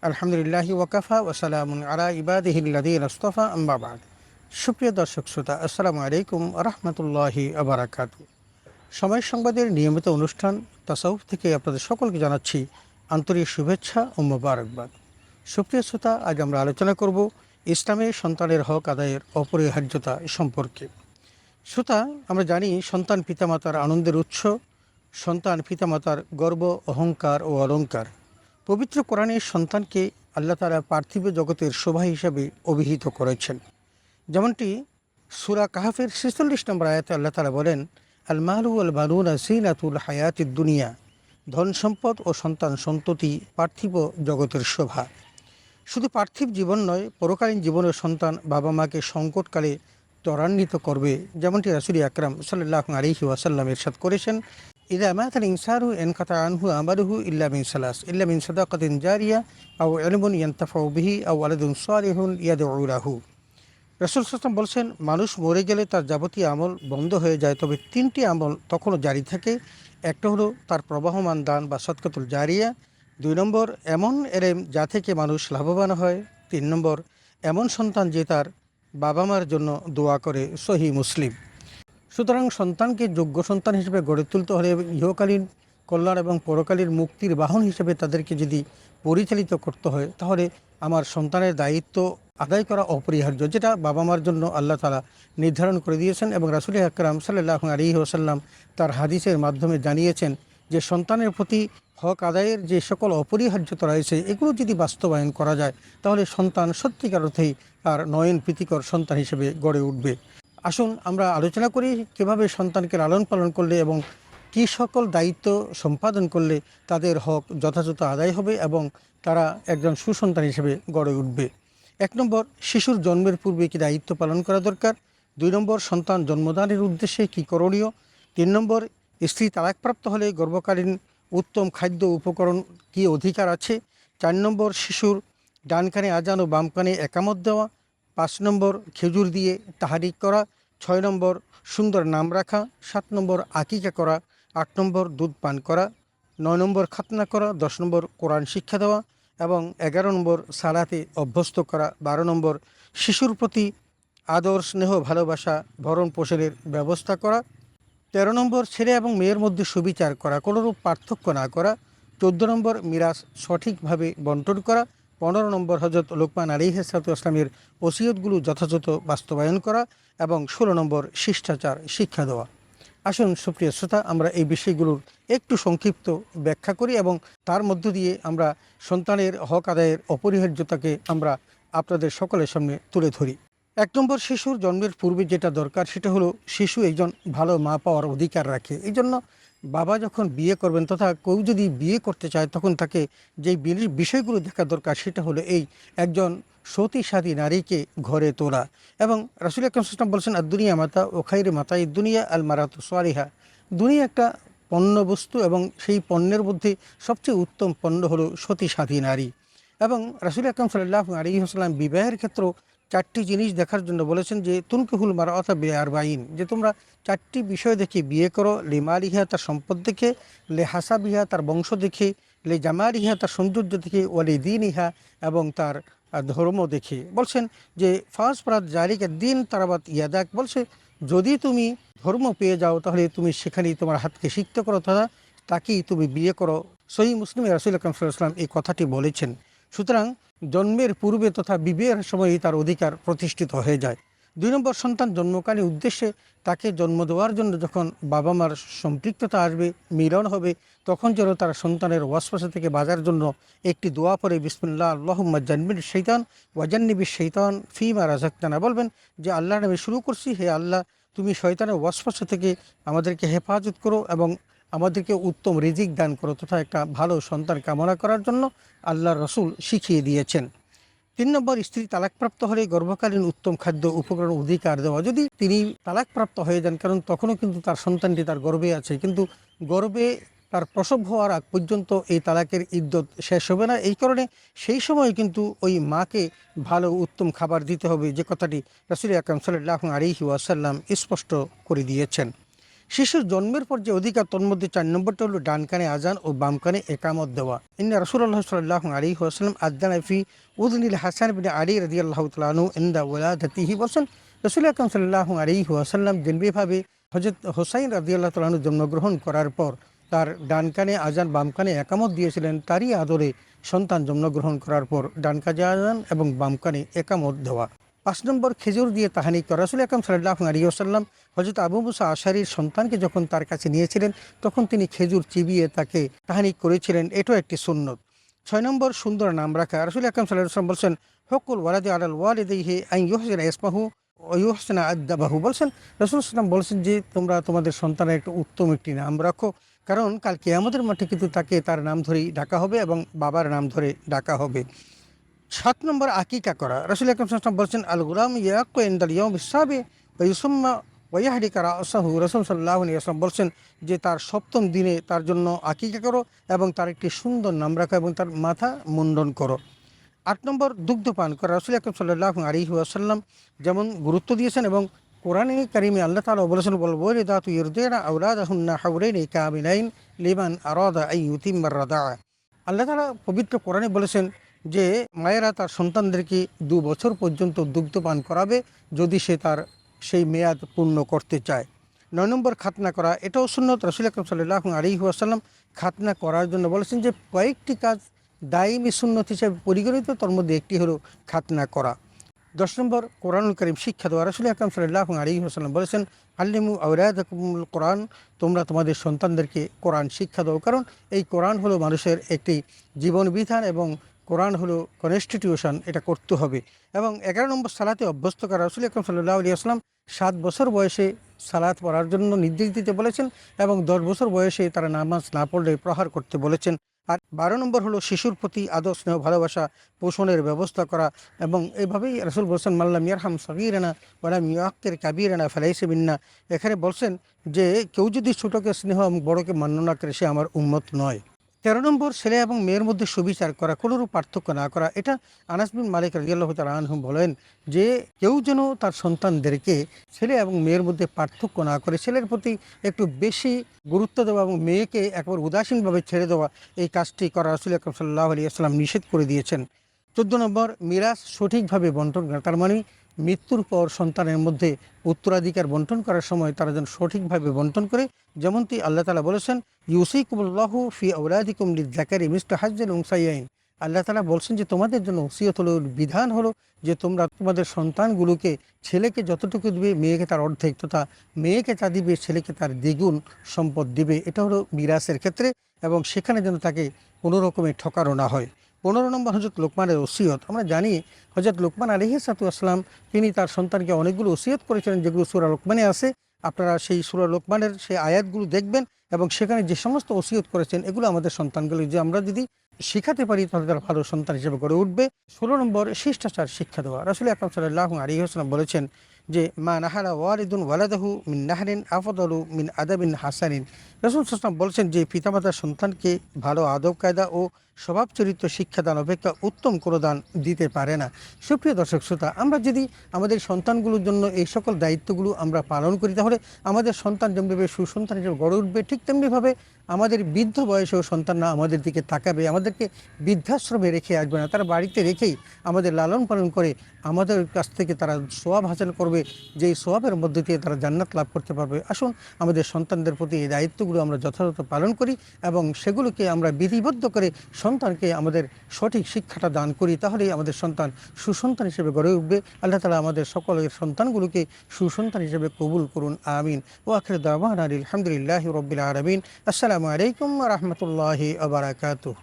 আলহামদুলিল্লাহি ওয়াকাফা ওয়াসালামুন আলা ইবাদিহিল্লাযীনা ইসতাফা আম্মা বা'দ। সুপ্রিয় দর্শক শ্রোতা, আসসালামু আলাইকুম রাহমাতুল্লাহি ওয়া বারাকাতুহু। সময় সংবাদের নিয়মিত অনুষ্ঠান তাসাউফ থেকে আপনাদের সকলকে জানাচ্ছি আন্তরিক শুভেচ্ছা ও মোবারকবাদ। সুপ্রিয় শ্রোতা, আজ আমরা আলোচনা করব ইসলামে সন্তানের হক আদায়ের অপরিহার্যতা সম্পর্কে। শ্রোতা, আমরা জানি সন্তান পিতামাতার আনন্দের উৎস, সন্তান পিতামাতার গর্ব, অহংকার ও অলংকার। পবিত্র কোরআনে সন্তানকে আল্লাহ তাআলা পার্থিব জগতের শোভা হিসাবে অভিহিত করেছেন। যেমনটি সূরা কাহফের ৪৬ নম্বর আয়াতে আল্লাহ তাআলা বলেন, আল মালু ওয়াল বানুনা যিনাতুল হায়াতিদ দুনিয়া। ধন সম্পদ ও সন্তান সন্ততি পার্থিব জগতের শোভা। শুধু পার্থিব জীবন নয়, পরকালীন জীবনের সন্তান বাবা মাকে সংকটকালে ত্বরান্বিত করবে। যেমনটি রাসূল আকরাম সাল্লাল্লাহু আলাইহি ওয়াসাল্লাম ইরশাদ করেছেন, ইযা মাতাল ইনসানু ইনকাতা আনহু আমালুহু ইল্লা মিন সালাস, ইল্লা মিন সাদাকাতিন জারিয়া আও ইলমুন ইয়ানতাফাউ বিহি আও ওয়ালাদুন সালিহুন ইয়াদউ লাহু। রাসূল সাল্লাল্লাহু আলাইহি ওয়াসাল্লাম বলছেন, মানুষ মরে গেলে তার যাবতীয় আমল বন্ধ হয়ে যায়, তবে তিনটি আমল তখনও জারি থাকে। একটা হলো তার প্রবাহমান দান বা সদকাতুল জারিয়া। ২ নম্বর এমন এলেম যা থেকে মানুষ লাভবান হয়। ৩ নম্বর এমন সন্তান যে তার বাবা মার জন্য দোয়া করে। সহিহ মুসলিম। সুতরাং সন্তানকে যোগ্য সন্তান হিসেবে গড়ে তুলতে হলে ইহকালীন কল্যাণ এবং পরকালীন মুক্তির বাহন হিসেবে তাদেরকে যদি পরিচালিত করতে হয়, তাহলে আমার সন্তানের দায়িত্ব আদায় করা অপরিহার্য, যেটা বাবা মার জন্য আল্লাহ তাআলা নির্ধারণ করে দিয়েছেন। এবং রাসূল আকরাম সাল্লাল্লাহু আলাইহি ওয়াসাল্লাম তার হাদিসের মাধ্যমে জানিয়েছেন যে সন্তানের প্রতি হক আদায়ের যে সকল অপরিহার্যতা রয়েছে, এগুলো যদি বাস্তবায়ন করা যায়, তাহলে সন্তান সত্যিকার অর্থেই আর নয়ন প্রীতিকর সন্তান হিসেবে গড়ে উঠবে। আসুন আমরা আলোচনা করি কীভাবে সন্তানকে লালন পালন করলে এবং কী সকল দায়িত্ব সম্পাদন করলে তাদের হক যথাযথ আদায় হবে এবং তারা একজন সুসন্তান হিসেবে গড়ে উঠবে। ১ নম্বর, শিশুর জন্মের পূর্বে কী দায়িত্ব পালন করা দরকার। ২ নম্বর, সন্তান জন্মদানের উদ্দেশ্যে কী করণীয়। ৩ নম্বর, স্ত্রী তালাকপ্রাপ্ত হলে গর্ভকালীন উত্তম খাদ্য উপকরণ কী অধিকার আছে। ৪ নম্বর, শিশুর ডান কানে আজান ও বাম কানে একামত দেওয়া। ৫ নম্বর, খেজুর দিয়ে তাহারিক করা। ৬ নম্বর, সুন্দর নাম রাখা। ৭ নম্বর, আকিকা করা। ৮ নম্বর, দুধ পান করা। ৯ নম্বর, খাতনা করা। ১০ নম্বর, কোরআন শিক্ষা দেওয়া এবং ১১ নম্বর, সালাতে অভ্যস্ত করা। ১২ নম্বর, শিশুর প্রতি আদর, স্নেহ, ভালোবাসা, ভরণ পোষণের ব্যবস্থা করা। ১৩ নম্বর, ছেলে এবং মেয়ের মধ্যে সুবিচার করা, কোনোরূপ পার্থক্য না করা। ১৪ নম্বর, মিরাস সঠিকভাবে বন্টন করা। ১৫ নম্বর, হযরত লোকমান আলাইহিস সালাতু ওয়াস সালামের ওসিয়তগুলো যথাযথ বাস্তবায়ন করা এবং ১৬ নম্বর, শিষ্টাচার শিক্ষা দেওয়া। আসুন সুপ্রিয় শ্রোতা, আমরা এই বিষয়গুলোর একটু সংক্ষিপ্ত ব্যাখ্যা করি এবং তার মধ্য দিয়ে আমরা সন্তানের হক আদায়ের অপরিহার্যতাকে আমরা আপনাদের সকলের সামনে তুলে ধরি। ১ নম্বর, শিশুর জন্মের পূর্বে যেটা দরকার সেটা হলো শিশু একজন ভালো মা পাওয়ার অধিকার রাখে। এই জন্য বাবা যখন বিয়ে করবেন তথা কেউ যদি বিয়ে করতে চায়, তখন তাকে যেই বিষয়গুলো দেখা দরকার সেটা হলো এই একজন সতী সাধী নারীকে ঘরে তোলা। এবং রাসূল আকরাম সাল্লাল্লাহু আলাইহি ওয়াসাল্লাম বলছেন, দুনিয়া মাতা ও খাইরে মাতাই দুনিয়া আল মারাতু সালিহা। দুনিয়া একটা পণ্য বস্তু এবং সেই পণ্যের মধ্যে সবচেয়ে উত্তম পণ্য হলো সতী সাধী নারী। এবং রাসূল আকরাম সাল্লাল্লাহু আলাইহি ওয়াসাল্লাম বিবাহের ক্ষেত্রেও ৪টি জিনিস দেখার জন্য বলেছেন যে তুনকিহুল মারআতা বিআরবাঈন, যে তোমরা ৪টি বিষয় দেখে বিয়ে করো। লিমালিহা, তার সম্পদ দেখে। লে হাসাবিহা, তার বংশ দেখে। লে জামালিহা, তার সৌন্দর্য দেখে। ওয়ালি দীনিহা, এবং তার ধর্ম দেখে। বলছেন যে ফাস ফরাত জালিকা দিন তারাবাত ইয়াদাক, বলছে যদি তুমি ধর্ম পেয়ে যাও তাহলে তুমি সেখানেই তোমার হাতকে সিক্ত করো, তথা তাকেই তুমি বিয়ে করো। সহিহ মুসলিমে রাসূল আকরাম সাল্লাল্লাহু আলাইহি ওয়াসাল্লাম এই কথাটি বলেছেন। সুতরাং জন্মের পূর্বে তথা বিবাহের সময়ই তার অধিকার প্রতিষ্ঠিত হয়ে যায়। ২ নম্বর, সন্তান জন্মকালীন উদ্দেশ্যে তাকে জন্ম দেওয়ার জন্য যখন বাবা মার সম্পৃক্ততা আসবে, মিলন হবে, তখন যেন তার সন্তানের ওয়াসওয়াসা থেকে বাঁচার জন্য একটি দোয়া পড়ে, বিসমিল্লাহ আল্লাহুম্মা জান্নিবিশ শাইতান ওয়া জান্নিবিশ শাইতান ফীমা রাযাকতানা। বলবেন যে আল্লাহর নামে শুরু করছি, হে আল্লাহ তুমি শয়তানের ওয়াসওয়াসা থেকে আমাদেরকে হেফাজত করো এবং আমাদেরকে উত্তম রিজিক দান করো, তথা একটা ভালো সন্তান কামনা করার জন্য আল্লাহর রাসূল শিখিয়ে দিয়েছেন। ৩ নম্বর, স্ত্রী তালাকপ্রাপ্ত হলে গর্ভকালীন উত্তম খাদ্য উপকরণ অধিকার দেওয়া। যদি তিনি তালাকপ্রাপ্ত হয়ে যান, কারণ তখনও কিন্তু তার সন্তানটি তার গর্ভে আছে, কিন্তু গর্ভে তার প্রসব হওয়ার আগ পর্যন্ত এই তালাকের ইদ্যত শেষ হবে না। এই কারণে সেই সময় কিন্তু ওই মাকে ভালো উত্তম খাবার দিতে হবে, যে কথাটি রাসূল আকরাম সাল্লাল্লাহু আলাইহি ওয়াসাল্লাম স্পষ্ট করে দিয়েছেন। শিশুর জন্মের পর যে অধিকার তোর মধ্যে 4 নম্বরটা হলো ডান কানে আজান ও বাম কানে একামত দেওয়া। ইন্না রাসূলুল্লাহ সাল্লাল্লাহু আলাইহি ওয়াসাল্লাম আযানা ফি উযনিল হাসান ইবনে আলী রাদিয়াল্লাহু তাআলা আনহু ইনদা ওয়ালাদাতিহি বলেছেন, রাসূল আকরাম সাল্লাল্লাহু আলাইহি ওয়াসাল্লাম যেভাবে হযরত হুসাইন রাদিয়াল্লাহু তাআলা আনহু জন্মগ্রহণ করার পর তার ডান কানে আজান বাম কানে একামত দিয়েছিলেন, তারই আদরে সন্তান জন্মগ্রহণ করার পর ডান কানে আজান এবং বাম কানে একামত দেওয়া। 5 নম্বর খেজুর দিয়ে তাহানিক করা। রাসূল আকরাম সাল্লাল্লাহু আলাইহি ওয়াসাল্লাম হযরত আবু মুসা আশআরীর সন্তানকে যখন তার কাছে নিয়েছিলেন তখন তিনি খেজুর চিবিয়ে তাকে তাহানিক করেছিলেন, এটাও একটি সুন্নত। 6 নম্বর সুন্দর নাম রাখা। রাসূল আকরাম সাল্লাল্লাহু আলাইহি ওয়াসাল্লাম বলছেন, হুকুল ওয়ালাদি আলাল ওয়ালিদাইহি আন ইউহসিনা ইসমাহু ওয়া ইউহসিনা আদাবাহু। বলছেন রাসূল সাল্লাল্লাহু আলাইহি ওয়াসাল্লাম বলেছেন যে তোমরা তোমাদের সন্তানের একটা উত্তম একটি নাম রাখো, কারণ কাল কিয়ামতের মাঠে কিন্তু তাকে তার নাম ধরেই ডাকা হবে এবং বাবার নাম ধরে ডাকা হবে। 7 নম্বর আকিকা করা। রাসূল আকরাম সাল্লাল্লাহু আলাইহি ওয়াসাল্লাম বলছেন, আল গুলাম ইয়াক্কু ইনদাল ইয়াউমিস সাবি ওয়া ইউসাম্মা ওয়া ইয়াহলিকা রাসাহু। রাসূল সাল্লাল্লাহু আলাইহি ওয়াসাল্লাম বলছেন যে তার 7ম দিনে তার জন্য আকিকা করো এবং তার একটি সুন্দর নাম রাখো এবং তার মাথা মুন্ডন করো। 8 নম্বর দুগ্ধ পান করা। রাসূল আকরাম সাল্লাল্লাহু আলাইহি ওয়াসাল্লাম যেমন গুরুত্ব দিয়েছেন এবং কোরআনে কারিমে আল্লাহ তাআলা বলেছেন, ওয়াল ওয়ালিদাতু ইরদি'না আওলাদাহুন্না হাওলাইনি কামিলাইন লিমান আরাদা আন ইউতিম্মা রাদা'a। আল্লাহ তাআলা পবিত্র কোরআনে বলেছেন যে মায়েরা তার সন্তানদেরকে 2 বছর পর্যন্ত দুগ্ধ পান করাবে যদি সে তার সেই মেয়াদ পূর্ণ করতে চায়। 9 নম্বর খাতনা করা, এটাও সুন্নত। রাসূল আকরাম সাল্লাল্লাহু আলাইহি ওয়াসাল্লাম খাতনা করার জন্য বলেছেন যে কয়েকটি কাজ দায়মি সুন্নত হিসেবে পরিগণিত, তার মধ্যে একটি হলো খাতনা করা। 10 নম্বর কোরআনুল কারীম শিক্ষা দেওয়া। রাসূল আকরাম সাল্লাল্লাহু আলাইহি ওয়াসাল্লাম বলেছেন, আল্লিমু আওলাদাকুমুল কোরআন, তোমরা তোমাদের সন্তানদেরকে কোরআন শিক্ষা দাও, কারণ এই কোরআন হলো মানুষের একটি জীবন বিধান এবং কোরআন হলো কনস্টিটিউশন, এটা করতে হবে। এবং 11 নম্বর সালাতে অভ্যস্ত করা। রাসূল আকরাম সাল্লাল্লাহু আলাইহি ওয়াসাল্লাম 7 বছর বয়সে সালাত পড়ার জন্য নির্দেশ দিতে বলেছেন এবং 10 বছর বয়সে তারা নামাজ না পড়লে প্রহার করতে বলেছেন। আর 12 নম্বর হলো শিশুর প্রতি আদর স্নেহ ভালোবাসা পোষণের ব্যবস্থা করা এবং এভাবেই রাসূল বলছেন, মাল্লাম ইয়ারহাম সগীরানা ওয়ালাম ইউআক্কির কাবীরানা ফালাইসা মিন্না। এখানে বলছেন যে কেউ যদি ছোটকে স্নেহ এবং বড়কে মান্য না করে সে আমার উম্মত নয়। 13 নম্বর ছেলে এবং মেয়ের মধ্যে সুবিচার করা, কোনোরূপ পার্থক্য না করা। এটা আনাস বিন মালিক রাদিয়াল্লাহু তাআলা আনহু বলেন যে কেউ যেন তার সন্তানদেরকে ছেলে এবং মেয়ের মধ্যে পার্থক্য না করে, ছেলের প্রতি একটু বেশি গুরুত্ব দেওয়া এবং মেয়েকে একবার উদাসীনভাবে ছেড়ে দেওয়া, এই কাজটি করা রাসূল আকরাম সাল্লাল্লাহু আলাইহি ওয়াসাল্লাম নিষেধ করে দিয়েছেন। 14 নম্বর মিরাস সঠিকভাবে বন্টন করা, তার মানে মৃত্যুর পর সন্তানের মধ্যে উত্তরাধিকার বন্টন করার সময় তারা যেন সঠিকভাবে বন্টন করে, যেমনটি আল্লাহ তাআলা বলেছেন, ইউসিকুমুল্লাহু ফি আওলাদিকুম লিয-যাকারি মিসলু হাজ্জিল উনসায়াইন। আল্লাহ তাআলা বলছেন যে তোমাদের জন্য ওসিয়ত হলো, বিধান হলো যে তোমরা তোমাদের সন্তানগুলোকে ছেলেকে যতটুকু দিবে মেয়েকে তার অর্ধেক, তথা মেয়েকে যা দিবে ছেলেকে তার দ্বিগুণ সম্পদ দিবে। এটা হলো মিরাসের ক্ষেত্রে এবং সেখানে যেন তাকে কোনো রকমের ঠকানো না হয়। 15 নম্বর হযরত লোকমানের ওসিয়ত। আমরা জানি হযরত লোকমান আলাইহিস সালাম তিনি তার সন্তানকে অনেকগুলো ওসিয়ত করেছিলেন যেগুলো সূরা লোকমানে আছে। আপনারা সেই সূরা লোকমানের সেই আয়াতগুলো দেখবেন এবং সেখানে যে সমস্ত ওসিয়ত করেছেন এগুলো আমাদের সন্তানগুলো যে আমরা যদি শিখাতে পারি তাহলে তারা ভালো সন্তান হিসেবে গড়ে উঠবে। 16 নম্বর শিষ্টাচার শিক্ষা দেওয়া। রাসূল আকরাম সাল্লাল্লাহু আলাইহি ওয়াসাল্লাম বলেছেন যে মা নাহারা ওয়ালিদুন ওয়ালাদাহু মিন নাহরিন আফদালু মিন আদাবিন হাসানিন। রাসূল সাল্লাল্লাহু আলাইহি ওয়াসাল্লাম বলেছেন যে পিতামাতার সন্তানকে ভালো আদব কায়দা ও স্বভাব চরিত্র শিক্ষাদান অপেক্ষা উত্তম কোনো দান দিতে পারে না। সুপ্রিয় দর্শক শ্রোতা, আমরা যদি আমাদের সন্তানগুলোর জন্য এই সকল দায়িত্বগুলো আমরা পালন করি তাহলে আমাদের সন্তান যেমনিভাবে সুসন্তান হিসেবে গড়ে উঠবে, ঠিক তেমনিভাবে আমাদের বৃদ্ধ বয়সেও সন্তানরা আমাদের দিকে তাকাবে, আমাদেরকে বৃদ্ধাশ্রমে রেখে আসবে না, তারা বাড়িতে রেখেই আমাদের লালন পালন করে আমাদের কাছ থেকে তারা সওয়াব হাসিল করবে, যেই সওয়াবের মধ্যে দিয়ে তারা জান্নাত লাভ করতে পারবে। আসুন আমাদের সন্তানদের প্রতি এই দায়িত্বগুলো আমরা যথাযথ পালন করি এবং সেগুলোকে আমরা বিধিবদ্ধ করে সন্তানকে আমাদের সঠিক শিক্ষাটা দান করি, তাহলেই আমাদের সন্তান সুসন্তান হিসেবে গড়ে উঠবে। আল্লাহ তাআলা আমাদের সকলের সন্তানগুলোকে সুসন্তান হিসেবে কবুল করুন, আমিন। ওয়া আখিরু দাওয়ানা আলহামদুলিল্লাহি রাব্বিল আলামিন। আসসালামু আলাইকুম ওয়া রাহমাতুল্লাহি ওয়া বারাকাতুহু।